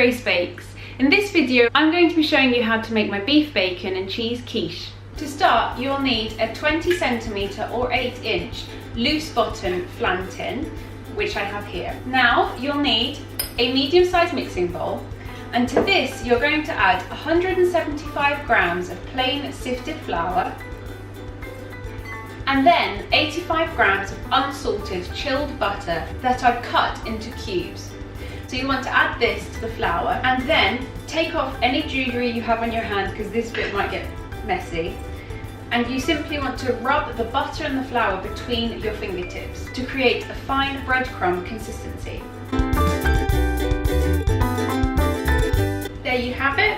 Grace Bakes. In this video, I'm going to be showing you how to make my beef bacon and cheese quiche. To start, you'll need a 20cm or 8-inch loose bottom flan tin, which I have here. Now, you'll need a medium-sized mixing bowl, and to this, you're going to add 175 grams of plain sifted flour, and then 85 grams of unsalted chilled butter that I've cut into cubes. So you want to add this to the flour and then take off any jewellery you have on your hand, because this bit might get messy. And you simply want to rub the butter and the flour between your fingertips to create a fine breadcrumb consistency. There you have it.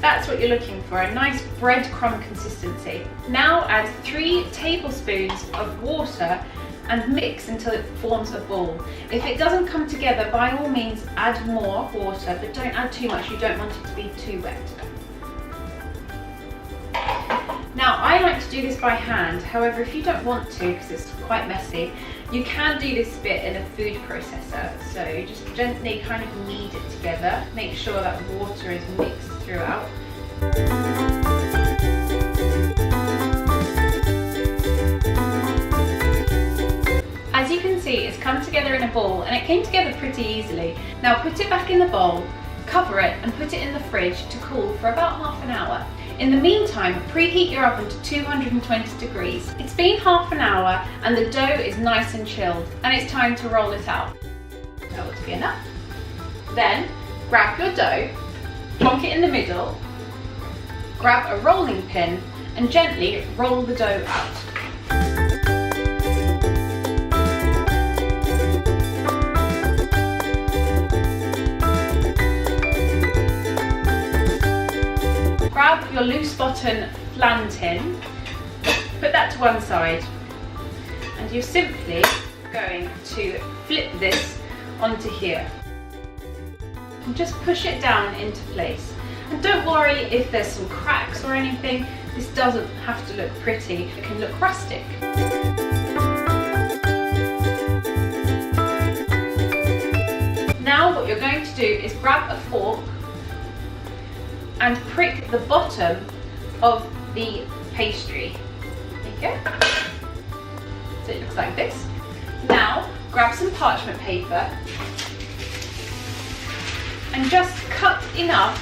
That's what you're looking for, a nice breadcrumb consistency. Now add 3 tablespoons of water and mix until it forms a ball. If it doesn't come together, by all means add more water, but don't add too much, you don't want it to be too wet. Now, I like to do this by hand. However, if you don't want to, because it's quite messy, you can do this bit in a food processor. So you just gently kind of knead it together. Make sure that water is mixed throughout. As you can see, it's come together in a ball, and it came together pretty easily. Now put it back in the bowl, cover it and put it in the fridge to cool for about half an hour. In the meantime, preheat your oven to 220 degrees. It's been half an hour and the dough is nice and chilled, and it's time to roll it out. That ought to be enough. Then grab your dough, plonk it in the middle, grab a rolling pin and gently roll the dough out. Grab your loose bottom flan tin, put that to one side, and you're simply going to flip this onto here. And just push it down into place. And don't worry if there's some cracks or anything, this doesn't have to look pretty, it can look rustic. Now what you're going to do is grab a fork and prick the bottom of the pastry. There you go. So it looks like this. Now grab some parchment paper and just cut enough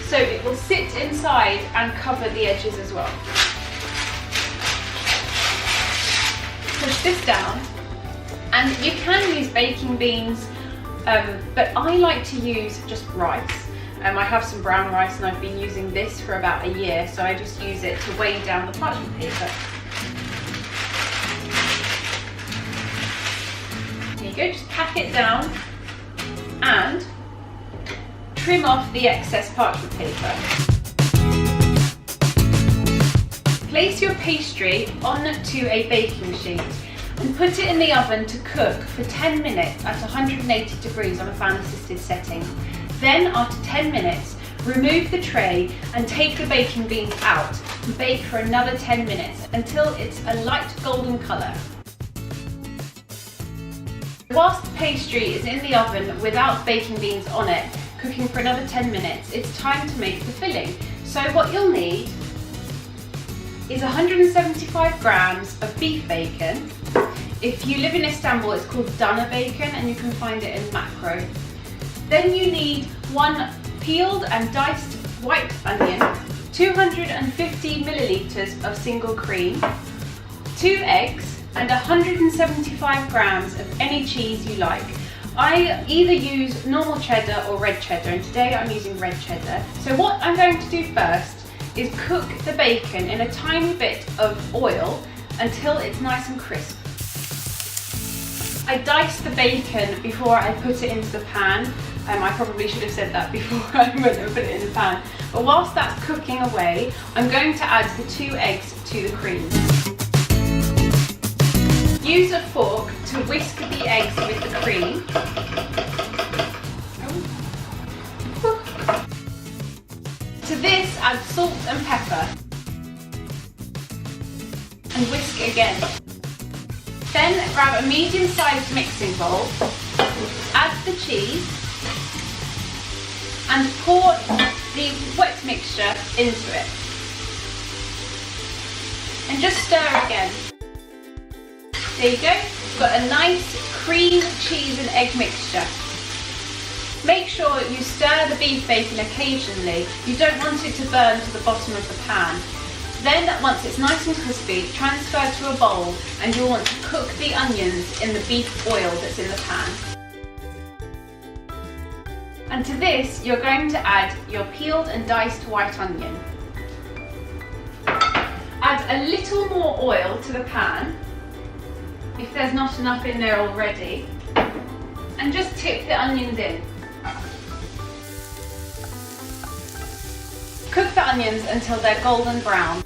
so it will sit inside and cover the edges as well. Push this down, and you can use baking beans, but I like to use just rice. I have some brown rice and I've been using this for about a year, so I just use it to weigh down the parchment paper. There you go, just pack it down and trim off the excess parchment paper. Place your pastry onto a baking sheet and put it in the oven to cook for 10 minutes at 180 degrees on a fan-assisted setting. Then, after 10 minutes, remove the tray and take the baking beans out and bake for another 10 minutes until it's a light golden colour. Whilst the pastry is in the oven without baking beans on it, cooking for another 10 minutes, it's time to make the filling. So what you'll need is 175 grams of beef bacon. If you live in Istanbul, it's called Dana bacon, and you can find it in Makro. Then you need 1 peeled and diced white onion, 250 millilitres of single cream, 2 eggs, and 175 grams of any cheese you like. I either use normal cheddar or red cheddar, and today I'm using red cheddar. So what I'm going to do first is cook the bacon in a tiny bit of oil until it's nice and crisp. I dice the bacon before I put it into the pan. I probably should have said that before I went and put it in the pan. But whilst that's cooking away, I'm going to add the 2 eggs to the cream. Use a fork to whisk the eggs with the cream. To this, add salt and pepper. And whisk again. Then grab a medium-sized mixing bowl, add the cheese, and pour the wet mixture into it. And just stir again. There you go, you've got a nice cream, cheese and egg mixture. Make sure you stir the beef bacon occasionally. You don't want it to burn to the bottom of the pan. Then, once it's nice and crispy, transfer to a bowl and you'll want to cook the onions in the beef oil that's in the pan. And to this, you're going to add your peeled and diced white onion. Add a little more oil to the pan, if there's not enough in there already, and just tip the onions in. Cook the onions until they're golden brown.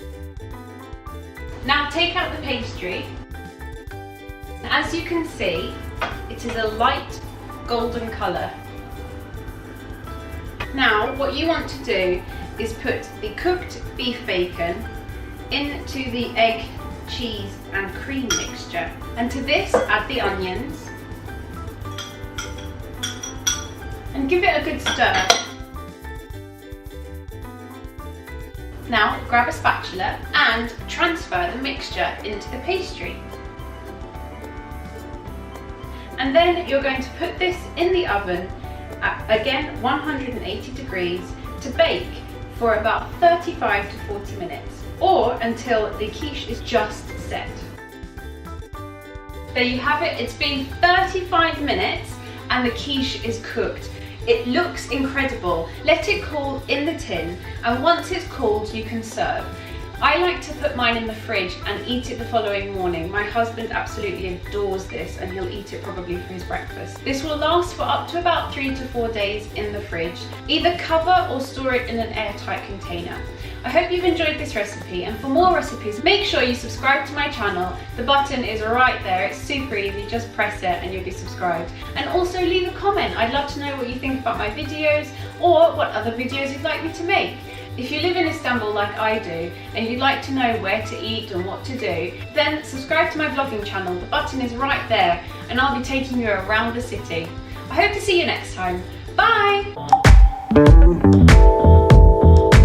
Now take out the pastry. As you can see, it is a light golden colour. Now what you want to do is put the cooked beef bacon into the egg, cheese and cream mixture. And to this add the onions and give it a good stir. Now grab a spatula and transfer the mixture into the pastry. And then you're going to put this in the oven at, again, 180 degrees to bake for about 35 to 40 minutes, or until the quiche is just set. There you have it, it's been 35 minutes and the quiche is cooked. It looks incredible. Let it cool in the tin, and once it's cooled you can serve. I like to put mine in the fridge and eat it the following morning. My husband absolutely adores this and he'll eat it probably for his breakfast. This will last for up to about 3 to 4 days in the fridge. Either cover or store it in an airtight container. I hope you've enjoyed this recipe, and for more recipes make sure you subscribe to my channel. The button is right there, it's super easy, just press it and you'll be subscribed. And also leave a comment, I'd love to know what you think about my videos or what other videos you'd like me to make. If you live in Istanbul like I do and you'd like to know where to eat and what to do, then subscribe to my vlogging channel. The button is right there and I'll be taking you around the city. I hope to see you next time. Bye!